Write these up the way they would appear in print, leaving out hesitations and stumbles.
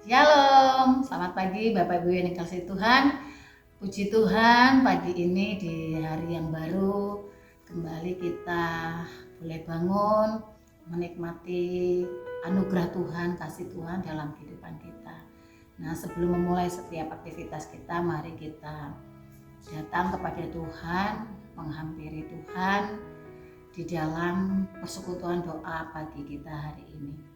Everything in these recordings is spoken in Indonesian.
Shalom, selamat pagi Bapak Ibu yang dikasihi Tuhan. Puji Tuhan, pagi ini di hari yang baru kembali kita boleh bangun menikmati anugerah Tuhan, kasih Tuhan dalam kehidupan kita. Nah, sebelum memulai setiap aktivitas kita, mari kita datang kepada Tuhan, menghampiri Tuhan di dalam persekutuan doa pagi kita hari ini.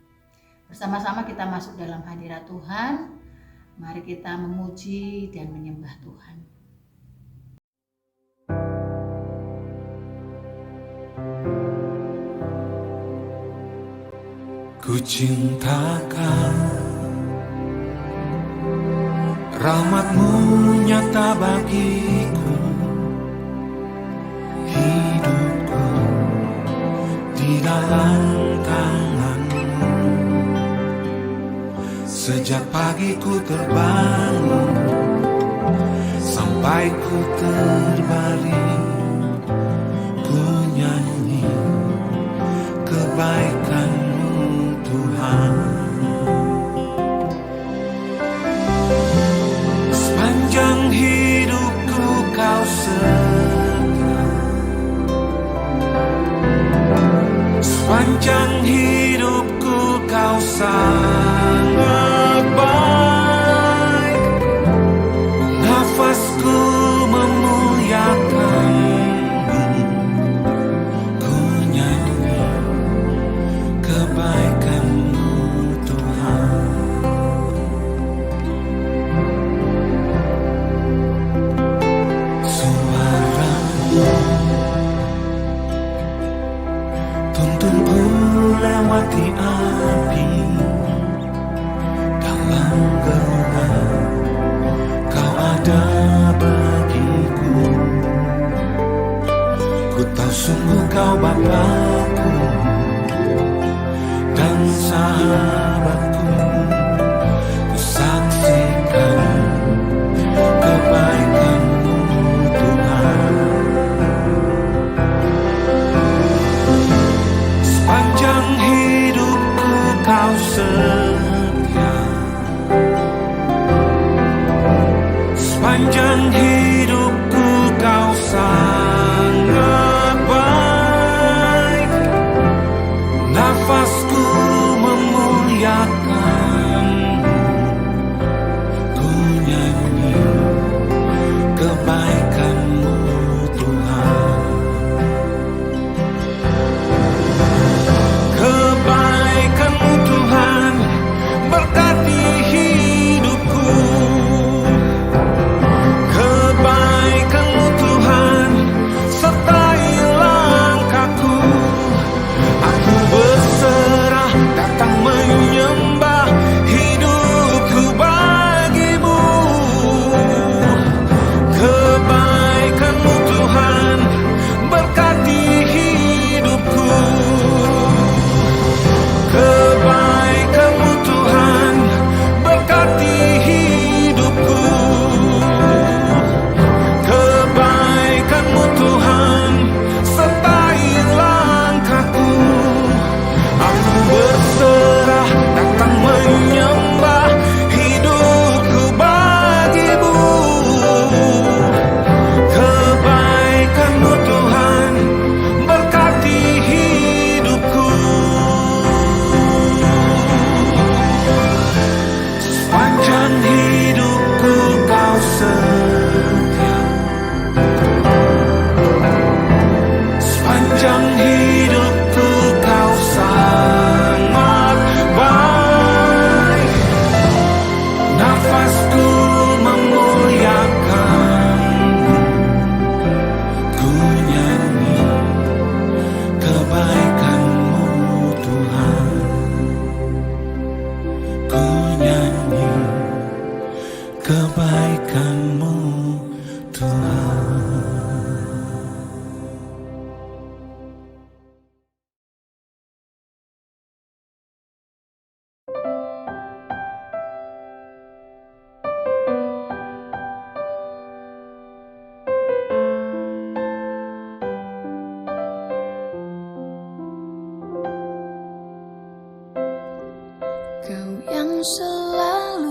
Bersama-sama kita masuk dalam hadirat Tuhan. Mari kita memuji dan menyembah Tuhan. Ku cintakan rahmat-Mu nyata bagiku, hidupku di dalam tangan-Mu. Sejak pagi ku terbangun sampai ku terbaring, ku nyanyi kebaikan-Mu Tuhan. Sepanjang hidupku Kau setia, sepanjang hidupku Kau sangat baik. Nafasku memuliakan-Mu, ku nyanyi kebaikan-Mu Tuhan. Suara-Mu tuntunku lewati api, dalam gelap Kau ada bagiku. Ku tahu sungguh Kau Bapakku dan sahabatku. Ku saksikan kebaikan-Mu Tuhan. Sepanjang hidupku Kau setia, sepanjang hidupku Kau sangat baik. Nafasku memuliakan-Mu, ku nyanyi kebaikan-Mu Tuhan. Kebaikan-Mu Tuhan berkati hidupku. Kebaikan-Mu Tuhan sertai langkahku. Aku berserah datang menyembah, hidupku bagi-Mu. Kebaikan-Mu Tuhan berkati hidupku. Kebaikan-Mu Tuhan berkati hidupku. Kebaikan-Mu Tuhan sertai langkahku. Aku berserah datang menyembah, hidupku bagi-Mu. Kebaikan-Mu Tuhan berkati hidupku. Sepanjang hidupku Kau setia, sepanjang hidupku Kau sangat baik. Nafasku memuliakan-Mu, ku nyanyi kebaikan-Mu Tuhan. Ku nyanyi kebaikan-Mu Tuhan. Kau yang selalu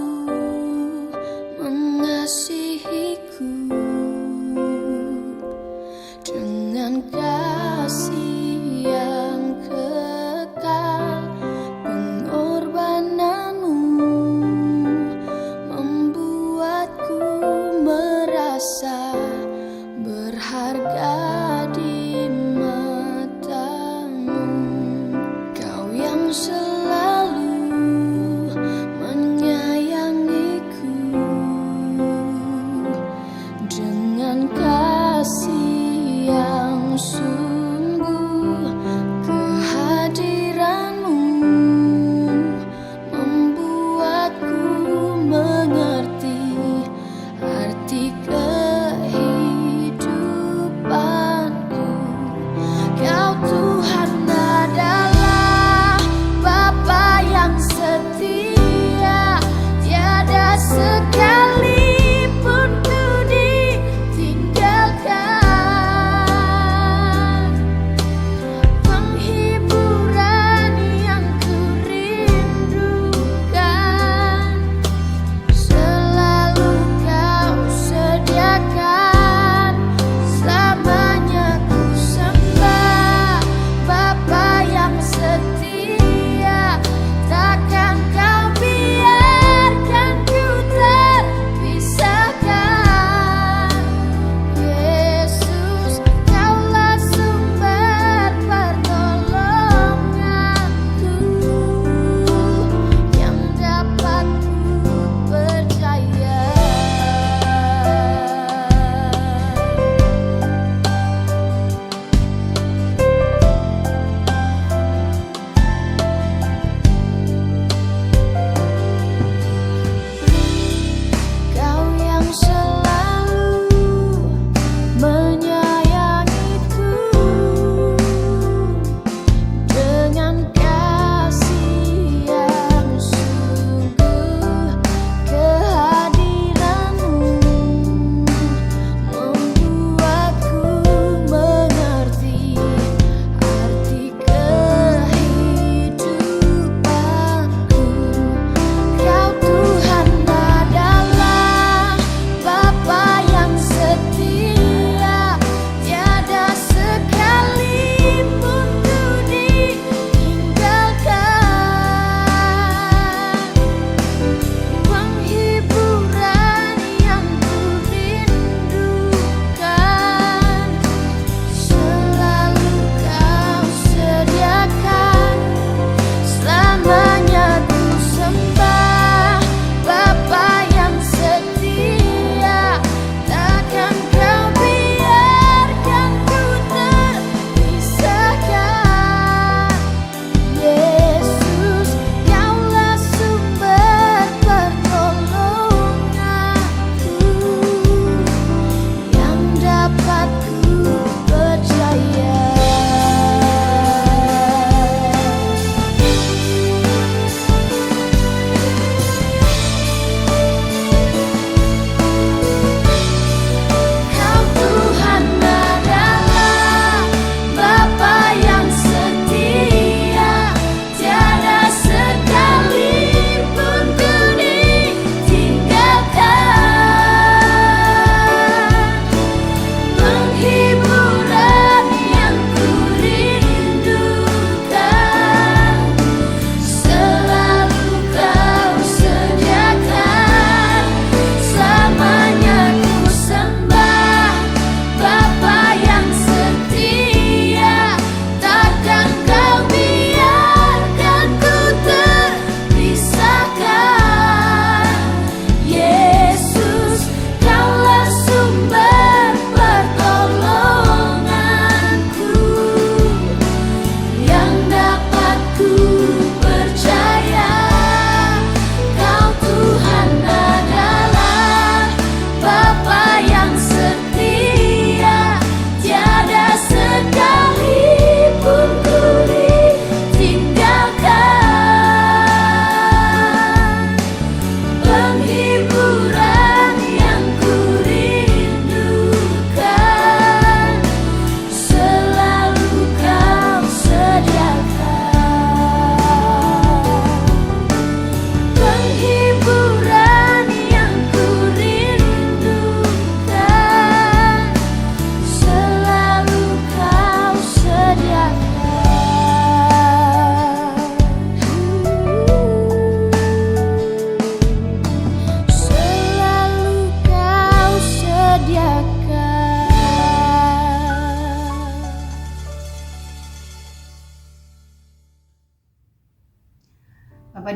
berharga di matamu. Kau yang selalu menyayangiku dengan kasih yang sungguh. Kehadiranmu membuatku mengerti arti kehidupan.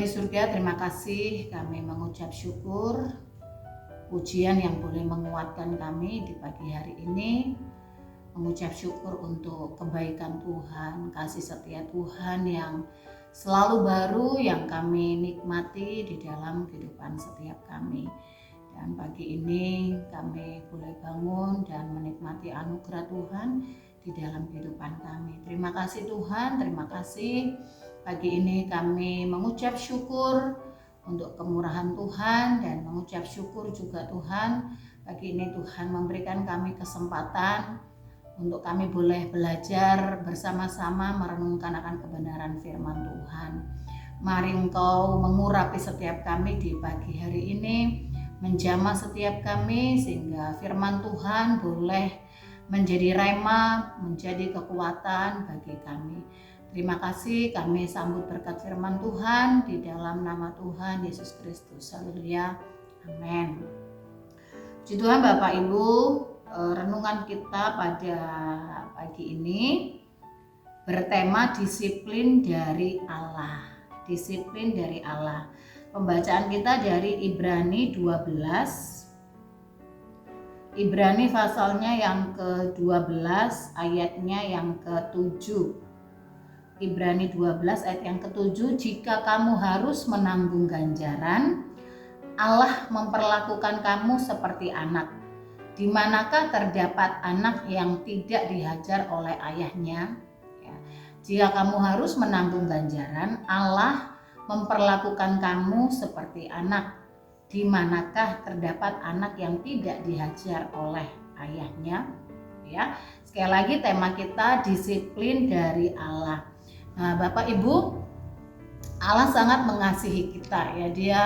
di surga, terima kasih, kami mengucap syukur, pujian yang boleh menguatkan kami di pagi hari ini. Mengucap syukur untuk kebaikan Tuhan, kasih setia Tuhan yang selalu baru yang kami nikmati di dalam kehidupan setiap kami. Dan pagi ini kami boleh bangun dan menikmati anugerah Tuhan di dalam kehidupan kami. Terima kasih Tuhan, terima kasih. Pagi ini kami mengucap syukur untuk kemurahan Tuhan dan mengucap syukur juga Tuhan. Pagi ini Tuhan memberikan kami kesempatan untuk kami boleh belajar bersama-sama merenungkan akan kebenaran firman Tuhan. Mari Engkau mengurapi setiap kami di pagi hari ini, menjamah setiap kami sehingga firman Tuhan boleh menjadi rema, menjadi kekuatan bagi kami. Terima kasih, kami sambut berkat firman Tuhan di dalam nama Tuhan Yesus Kristus. Haleluya. Amin. Puji Tuhan Bapak Ibu, renungan kita pada pagi ini bertema disiplin dari Allah. Disiplin dari Allah. Pembacaan kita dari Ibrani 12. Ibrani pasalnya yang ke-12, ayatnya yang ke-7. Ibrani 12 ayat yang ke-7, jika kamu harus menanggung ganjaran, Allah memperlakukan kamu seperti anak. Di manakah terdapat anak yang tidak dihajar oleh ayahnya? Ya. Jika kamu harus menanggung ganjaran, Allah memperlakukan kamu seperti anak. Di manakah terdapat anak yang tidak dihajar oleh ayahnya? Ya. Sekali lagi tema kita disiplin dari Allah. Nah, Bapak Ibu, Allah sangat mengasihi kita ya. Dia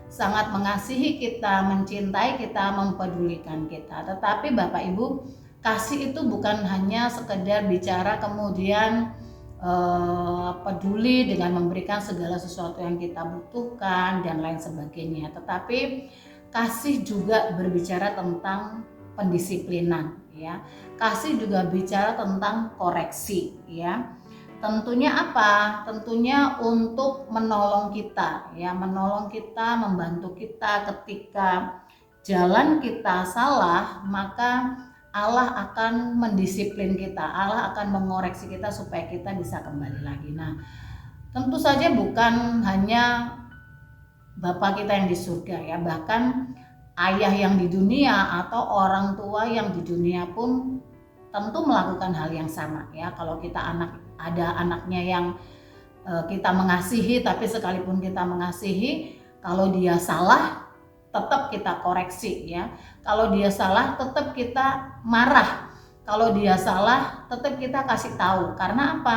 sangat mengasihi kita, mencintai kita, mempedulikan kita. Tetapi Bapak Ibu, kasih itu bukan hanya sekedar bicara kemudian peduli dengan memberikan segala sesuatu yang kita butuhkan dan lain sebagainya. Tetapi kasih juga berbicara tentang pendisiplinan ya. Kasih juga bicara tentang koreksi ya. Tentunya apa? Tentunya untuk menolong kita ya, menolong kita, membantu kita ketika jalan kita salah, maka Allah akan mendisiplin kita, Allah akan mengoreksi kita supaya kita bisa kembali lagi. Nah, tentu saja bukan hanya Bapa kita yang di surga ya, bahkan ayah yang di dunia atau orang tua yang di dunia pun tentu melakukan hal yang sama ya. Kalau kita ada anaknya yang kita mengasihi, tapi sekalipun kita mengasihi, kalau dia salah tetap kita koreksi ya. Kalau dia salah tetap kita marah. Kalau dia salah tetap kita kasih tahu. Karena apa?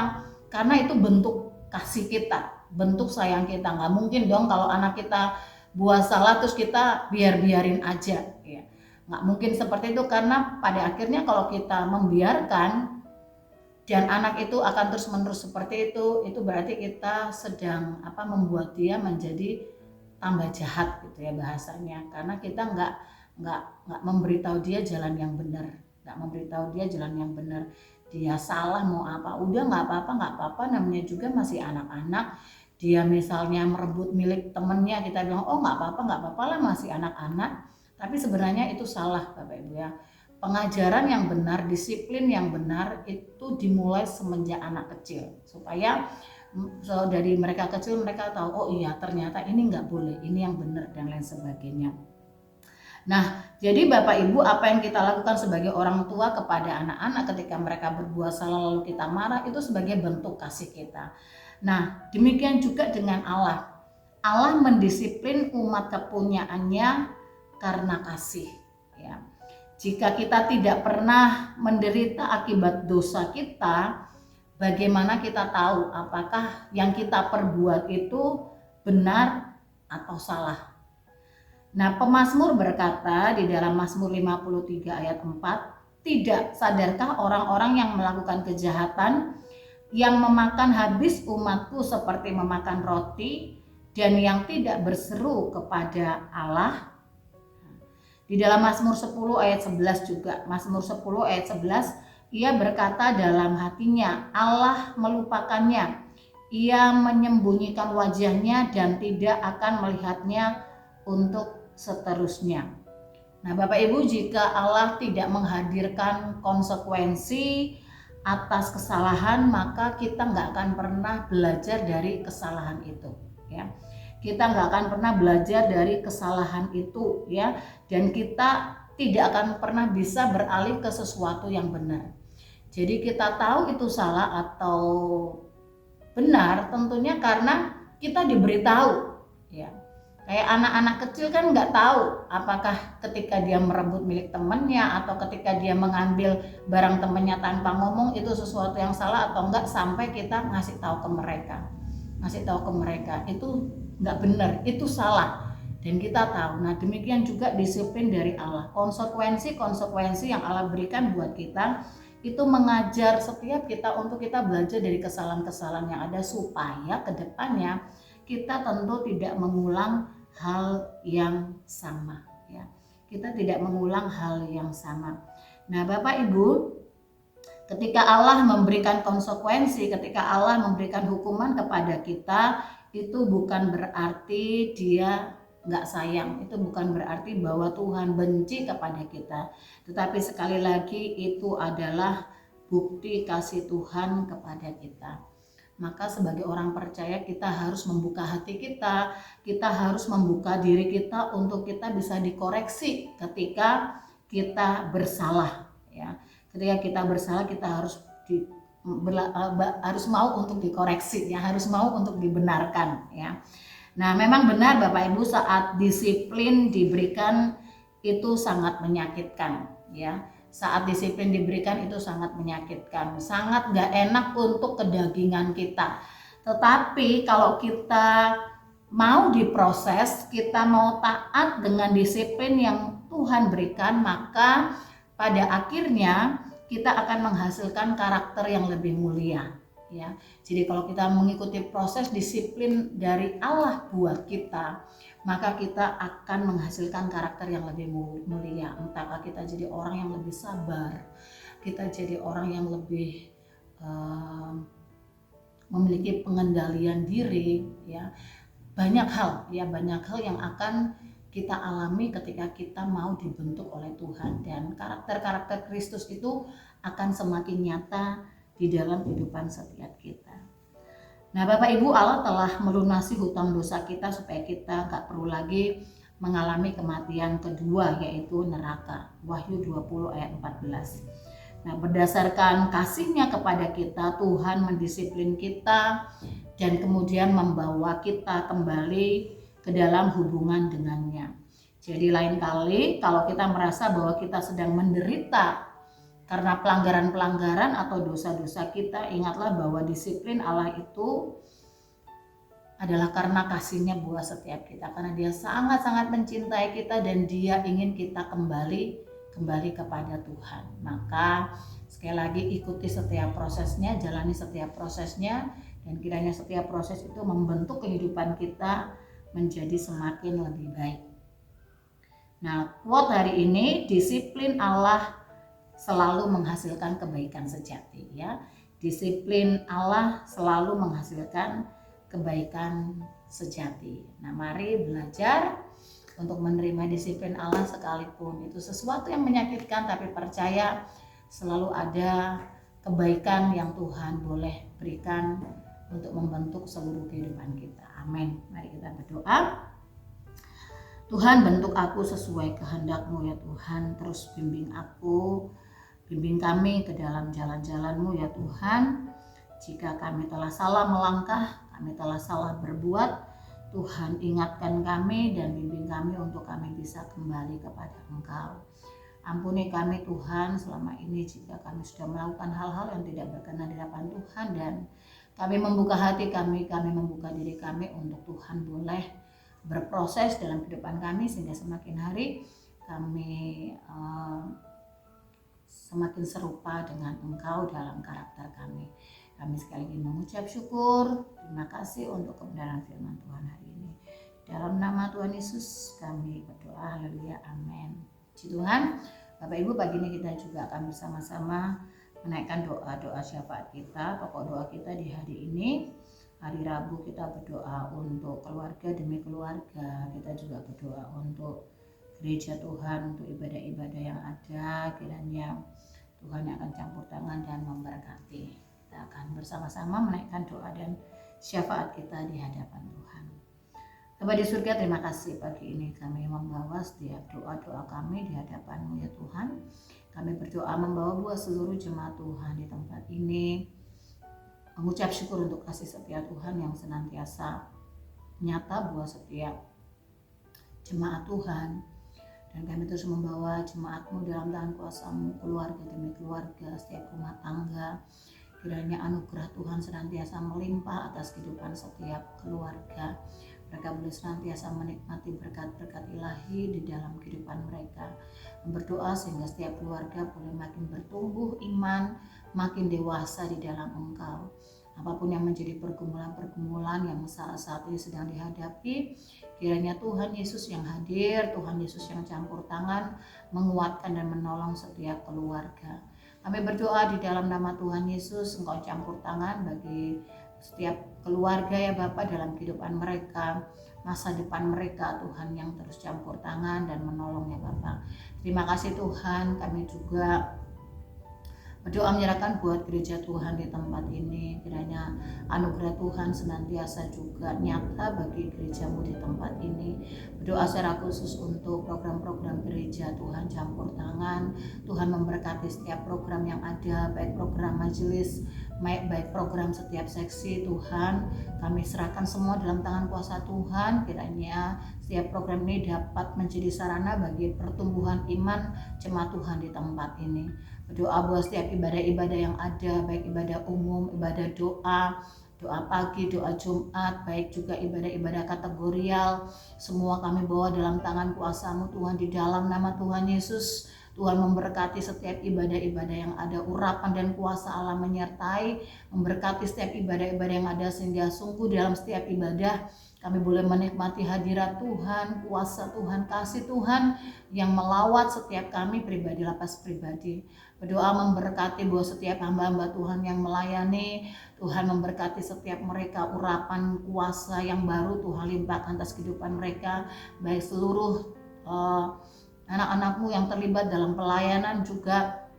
Karena itu bentuk kasih kita, bentuk sayang kita. Nggak mungkin dong kalau anak kita buat salah terus kita biarin aja ya. Nggak mungkin seperti itu, karena pada akhirnya kalau kita membiarkan dan anak itu akan terus menerus seperti itu berarti kita sedang membuat dia menjadi tambah jahat gitu ya bahasanya, karena kita nggak memberitahu dia jalan yang benar, dia salah mau apa udah nggak apa-apa, namanya juga masih anak-anak. Dia misalnya merebut milik temennya, kita bilang oh nggak apa-apa lah, masih anak-anak, tapi sebenarnya itu salah Bapak Ibu ya. Pengajaran yang benar, disiplin yang benar itu dimulai semenjak anak kecil, supaya dari mereka kecil mereka tahu oh iya ternyata ini nggak boleh, ini yang benar dan lain sebagainya. Nah, jadi Bapak Ibu, apa yang kita lakukan sebagai orang tua kepada anak-anak ketika mereka berbuat salah lalu kita marah, itu sebagai bentuk kasih kita. Nah, demikian juga dengan Allah. Allah mendisiplin umat kepunyaannya karena kasih ya. Jika kita tidak pernah menderita akibat dosa kita, bagaimana kita tahu apakah yang kita perbuat itu benar atau salah? Nah, pemazmur berkata di dalam Mazmur 53 ayat 4, tidak sadarkah orang-orang yang melakukan kejahatan, yang memakan habis umatku seperti memakan roti, dan yang tidak berseru kepada Allah? Di dalam Mazmur 10 ayat 11 juga, Mazmur 10 ayat 11, ia berkata dalam hatinya, Allah melupakannya, ia menyembunyikan wajahnya dan tidak akan melihatnya untuk seterusnya. Nah Bapak Ibu, jika Allah tidak menghadirkan konsekuensi atas kesalahan, maka kita nggak akan pernah belajar dari kesalahan itu, ya. Kita nggak akan pernah belajar dari kesalahan itu, ya, dan kita tidak akan pernah bisa beralih ke sesuatu yang benar. Jadi kita tahu itu salah atau benar tentunya karena kita diberitahu, ya. Kayak anak-anak kecil kan nggak tahu apakah ketika dia merebut milik temannya atau ketika dia mengambil barang temannya tanpa ngomong itu sesuatu yang salah atau enggak, sampai kita ngasih tahu ke mereka itu nggak benar, itu salah, dan kita tahu. Nah demikian juga disiplin dari Allah, konsekuensi yang Allah berikan buat kita itu mengajar setiap kita untuk kita belajar dari kesalahan-kesalahan yang ada, supaya kedepannya kita tentu tidak mengulang hal yang sama, ya. Kita tidak mengulang hal yang sama. Nah Bapak Ibu, ketika Allah memberikan konsekuensi, ketika Allah memberikan hukuman kepada kita, itu bukan berarti dia nggak sayang, itu bukan berarti bahwa Tuhan benci kepada kita, tetapi sekali lagi itu adalah bukti kasih Tuhan kepada kita. Maka sebagai orang percaya kita harus membuka hati kita harus membuka diri kita untuk kita bisa dikoreksi ketika kita bersalah, ya. Ketika kita bersalah kita harus mau untuk dikoreksi, ya, harus mau untuk dibenarkan, ya. Nah memang benar Bapak Ibu, saat disiplin diberikan itu sangat menyakitkan, ya. Saat disiplin diberikan itu sangat menyakitkan, sangat gak enak untuk kedagingan kita. Tetapi kalau kita mau diproses, kita mau taat dengan disiplin yang Tuhan berikan, maka pada akhirnya kita akan menghasilkan karakter yang lebih mulia, ya. Jadi kalau kita mengikuti proses disiplin dari Allah buat kita, maka kita akan menghasilkan karakter yang lebih mulia. Entahkah kita jadi orang yang lebih sabar, kita jadi orang yang lebih memiliki pengendalian diri, ya. Banyak hal yang akan kita alami ketika kita mau dibentuk oleh Tuhan, dan karakter-karakter Kristus itu akan semakin nyata di dalam kehidupan setiap kita. Nah Bapak Ibu, Allah telah melunasi hutang dosa kita supaya kita gak perlu lagi mengalami kematian kedua, yaitu neraka. Wahyu 20 ayat 14. Nah berdasarkan kasihnya kepada kita, Tuhan mendisiplin kita dan kemudian membawa kita kembali ke dalam hubungan dengannya. Jadi lain kali kalau kita merasa bahwa kita sedang menderita karena pelanggaran-pelanggaran atau dosa-dosa kita, ingatlah bahwa disiplin Allah itu adalah karena kasihnya buat setiap kita, karena dia sangat-sangat mencintai kita dan dia ingin kita kembali kepada Tuhan. Maka sekali lagi ikuti setiap prosesnya, jalani setiap prosesnya, dan kiranya setiap proses itu membentuk kehidupan kita menjadi semakin lebih baik. Nah, quote hari ini, disiplin Allah selalu menghasilkan kebaikan sejati, ya. Disiplin Allah selalu menghasilkan kebaikan sejati. Nah, mari belajar untuk menerima disiplin Allah sekalipun itu sesuatu yang menyakitkan, tapi percaya selalu ada kebaikan yang Tuhan boleh berikan untuk membentuk seluruh kehidupan kita. Amin. Mari kita berdoa. Tuhan, bentuk aku sesuai kehendak-Mu, ya Tuhan. Terus bimbing aku, bimbing kami ke dalam jalan-jalan-Mu, ya Tuhan. Jika kami telah salah melangkah, kami telah salah berbuat, Tuhan ingatkan kami dan bimbing kami untuk kami bisa kembali kepada Engkau. Ampuni kami Tuhan selama ini jika kami sudah melakukan hal-hal yang tidak berkenan di hadapan Tuhan, dan kami membuka hati kami membuka diri kami untuk Tuhan boleh berproses dalam kehidupan kami, sehingga semakin hari kami semakin serupa dengan Engkau dalam karakter kami. Kami sekali lagi mengucap syukur, terima kasih untuk kebenaran firman Tuhan hari ini. Dalam nama Tuhan Yesus kami berdoa, haleluya, amin. Puji Tuhan. Bapak Ibu, pagi ini kita juga akan bersama-sama menaikkan doa-doa syafaat kita, pokok doa kita di hari ini. Hari Rabu kita berdoa untuk keluarga demi keluarga, kita juga berdoa untuk gereja Tuhan, untuk ibadah-ibadah yang ada. Kiranya Tuhan yang akan campur tangan dan memberkati. Kita akan bersama-sama menaikkan doa dan syafaat kita di hadapan Tuhan. Bapa di surga, terima kasih pagi ini kami membawa setiap doa-doa kami di hadapan-Mu ya Tuhan. Kami berdoa membawa buat seluruh jemaat Tuhan di tempat ini, mengucap syukur untuk kasih setia Tuhan yang senantiasa nyata buat setiap jemaat Tuhan. Dan kami terus membawa jemaat-Mu dalam tangan kuasa-Mu, keluarga demi keluarga, setiap rumah tangga. Kiranya anugerah Tuhan senantiasa melimpah atas kehidupan setiap keluarga. Mereka boleh senantiasa menikmati berkat-berkat ilahi di dalam kehidupan mereka. Berdoa sehingga setiap keluarga boleh makin bertumbuh iman, makin dewasa di dalam Engkau. Apapun yang menjadi pergumulan-pergumulan yang saat ini sedang dihadapi, kiranya Tuhan Yesus yang hadir, Tuhan Yesus yang campur tangan, menguatkan dan menolong setiap keluarga. Kami berdoa di dalam nama Tuhan Yesus, Engkau campur tangan bagi setiap keluarga ya Bapak dalam kehidupan mereka, masa depan mereka, Tuhan yang terus campur tangan dan menolong ya Bapak. Terima kasih Tuhan, kami juga berdoa menyerahkan buat gereja Tuhan di tempat ini. Kiranya anugerah Tuhan senantiasa juga nyata bagi gereja-Mu di tempat ini. Berdoa secara khusus untuk program-program gereja, Tuhan campur tangan. Tuhan memberkati setiap program yang ada, baik program majelis, baik program setiap seksi. Tuhan, kami serahkan semua dalam tangan kuasa Tuhan. Kiranya setiap program ini dapat menjadi sarana bagi pertumbuhan iman jemaat Tuhan di tempat ini. Berdoa buat setiap ibadah-ibadah yang ada, baik ibadah umum, ibadah doa pagi, doa Jumat, baik juga ibadah-ibadah kategorial. Semua kami bawa dalam tangan kuasa-Mu Tuhan, di dalam nama Tuhan Yesus. Tuhan memberkati setiap ibadah-ibadah yang ada, urapan dan kuasa Allah menyertai, memberkati setiap ibadah-ibadah yang ada, sehingga sungguh dalam setiap ibadah kami boleh menikmati hadirat Tuhan, kuasa Tuhan, kasih Tuhan yang melawat setiap kami pribadi, lapas pribadi. Berdoa memberkati buat setiap hamba-hamba Tuhan yang melayani. Tuhan memberkati setiap mereka, urapan kuasa yang baru Tuhan limpahkan atas kehidupan mereka, baik seluruh anak-anak-Mu yang terlibat dalam pelayanan juga.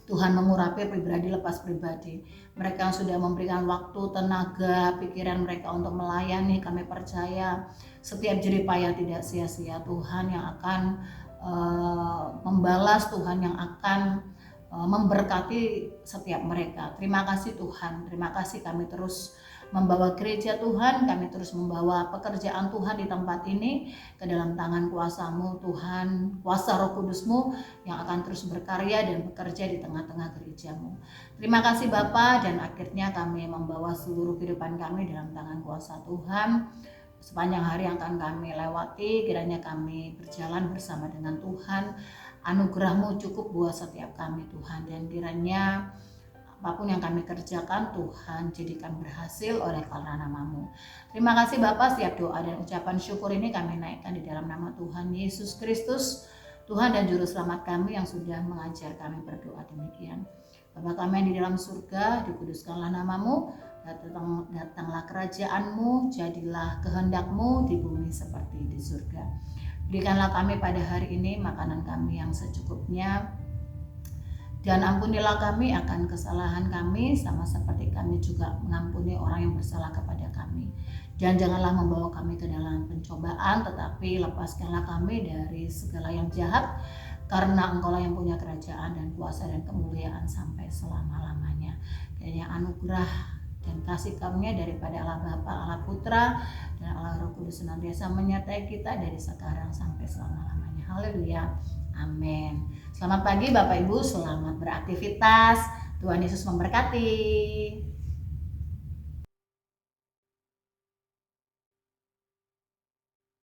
Tuhan mengurapi pribadi lepas pribadi. Mereka yang sudah memberikan waktu, tenaga, pikiran mereka untuk melayani, kami percaya setiap jerih payah tidak sia-sia. Tuhan yang akan membalas, Tuhan yang akan memberkati setiap mereka. Terima kasih Tuhan, terima kasih kami terus membawa gereja Tuhan, kami terus membawa pekerjaan Tuhan di tempat ini ke dalam tangan kuasa-Mu Tuhan, kuasa Roh Kudus-Mu yang akan terus berkarya dan bekerja di tengah-tengah gereja-Mu. Terima kasih Bapa, dan akhirnya kami membawa seluruh kehidupan kami dalam tangan kuasa Tuhan. Sepanjang hari yang akan kami lewati, kiranya kami berjalan bersama dengan Tuhan. Anugerah-Mu cukup buat setiap kami Tuhan, dan kiranya apapun yang kami kerjakan Tuhan jadikan berhasil oleh karena nama-Mu. Terima kasih Bapa, setiap doa dan ucapan syukur ini kami naikkan di dalam nama Tuhan Yesus Kristus, Tuhan dan Juru Selamat kami yang sudah mengajar kami berdoa demikian. Bapa kami yang di dalam surga, dikuduskanlah nama-Mu, datanglah kerajaan-Mu, jadilah kehendak-Mu di bumi seperti di surga. Berikanlah kami pada hari ini makanan kami yang secukupnya, dan ampunilah kami akan kesalahan kami, sama seperti kami juga mengampuni orang yang bersalah kepada kami. Dan janganlah membawa kami ke dalam pencobaan, tetapi lepaskanlah kami dari segala yang jahat, karena Engkaulah yang punya kerajaan dan kuasa dan kemuliaan sampai selama-lamanya. Kiranya anugerah dan kasih karunia daripada Allah Bapa, Allah Putra, dan Allah Roh Kudus senantiasa menyertai kita dari sekarang sampai selama-lamanya. Haleluya. Amin. Selamat pagi Bapak Ibu, selamat beraktivitas. Tuhan Yesus memberkati.